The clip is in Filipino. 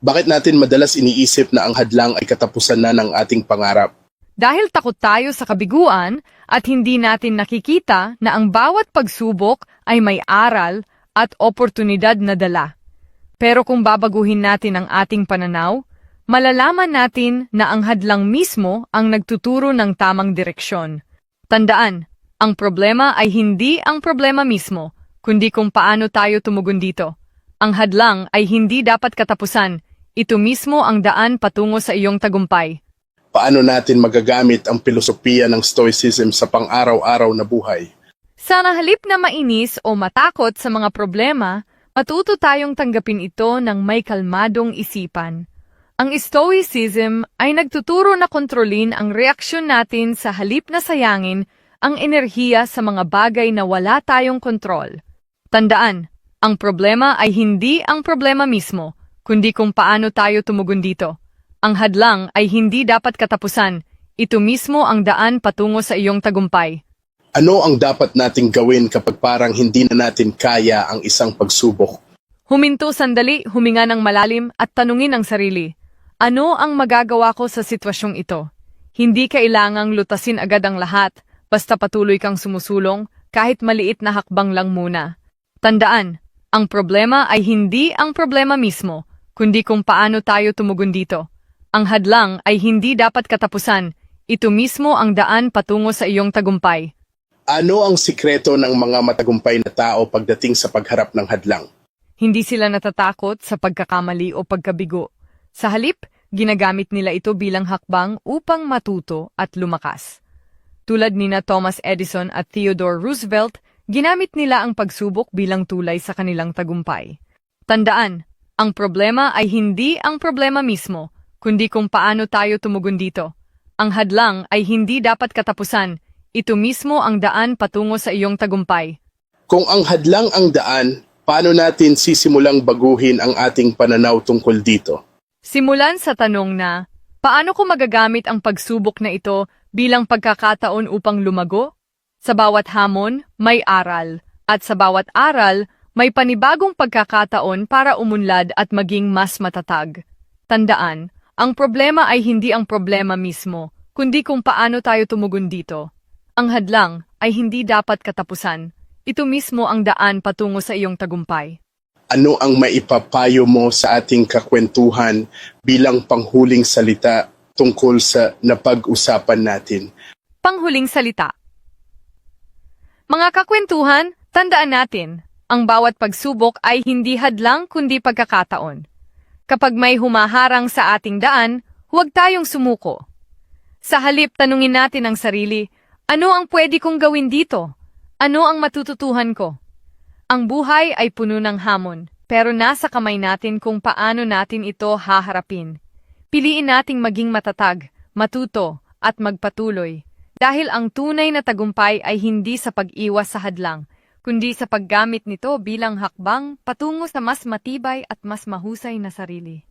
Bakit natin madalas iniisip na ang hadlang ay katapusan na ng ating pangarap? Dahil takot tayo sa kabiguan at hindi natin nakikita na ang bawat pagsubok ay may aral at oportunidad na dala. Pero kung babaguhin natin ang ating pananaw, malalaman natin na ang hadlang mismo ang nagtuturo ng tamang direksyon. Tandaan, ang problema ay hindi ang problema mismo, kundi kung paano tayo tumugon dito. Ang hadlang ay hindi dapat katapusan, ito mismo ang daan patungo sa iyong tagumpay. Paano natin magagamit ang filosofiya ng Stoicism sa pang-araw-araw na buhay? Sana halip na mainis o matakot sa mga problema, matuto tayong tanggapin ito ng may kalmadong isipan. Ang Stoicism ay nagtuturo na kontrolin ang reaksyon natin sa halip na sayangin ang enerhiya sa mga bagay na wala tayong kontrol. Tandaan, ang problema ay hindi ang problema mismo, kundi kung paano tayo tumugon dito. Ang hadlang ay hindi dapat katapusan, ito mismo ang daan patungo sa iyong tagumpay. Ano ang dapat nating gawin kapag parang hindi na natin kaya ang isang pagsubok? Huminto sandali, huminga ng malalim at tanungin ang sarili. Ano ang magagawa ko sa sitwasyong ito? Hindi kailangang lutasin agad ang lahat, basta patuloy kang sumusulong, kahit maliit na hakbang lang muna. Tandaan, ang problema ay hindi ang problema mismo, kundi kung paano tayo tumugon dito. Ang hadlang ay hindi dapat katapusan, ito mismo ang daan patungo sa iyong tagumpay. Ano ang sikreto ng mga matagumpay na tao pagdating sa pagharap ng hadlang? Hindi sila natatakot sa pagkakamali o pagkabigo. Sa halip, ginagamit nila ito bilang hakbang upang matuto at lumakas. Tulad nina Thomas Edison at Theodore Roosevelt, ginamit nila ang pagsubok bilang tulay sa kanilang tagumpay. Tandaan, ang problema ay hindi ang problema mismo, kundi kung paano tayo tumugon dito. Ang hadlang ay hindi dapat katapusan, ito mismo ang daan patungo sa iyong tagumpay. Kung ang hadlang ang daan, paano natin sisimulang baguhin ang ating pananaw tungkol dito? Simulan sa tanong na, paano ko magagamit ang pagsubok na ito bilang pagkakataon upang lumago? Sa bawat hamon, may aral, at sa bawat aral, may panibagong pagkakataon para umunlad at maging mas matatag. Tandaan, ang problema ay hindi ang problema mismo, kundi kung paano tayo tumugon dito. Ang hadlang ay hindi dapat katapusan. Ito mismo ang daan patungo sa iyong tagumpay. Ano ang maipapayo mo sa ating kakwentuhan bilang panghuling salita tungkol sa napag-usapan natin? Panghuling salita. Mga kakwentuhan, tandaan natin, ang bawat pagsubok ay hindi hadlang kundi pagkakataon. Kapag may humaharang sa ating daan, huwag tayong sumuko. Sa halip, tanungin natin ang sarili, ano ang pwede kong gawin dito? Ano ang matututuhan ko? Ang buhay ay puno ng hamon, pero nasa kamay natin kung paano natin ito haharapin. Piliin nating maging matatag, matuto, at magpatuloy. Dahil ang tunay na tagumpay ay hindi sa pag-iwas sa hadlang, kundi sa paggamit nito bilang hakbang patungo sa mas matibay at mas mahusay na sarili.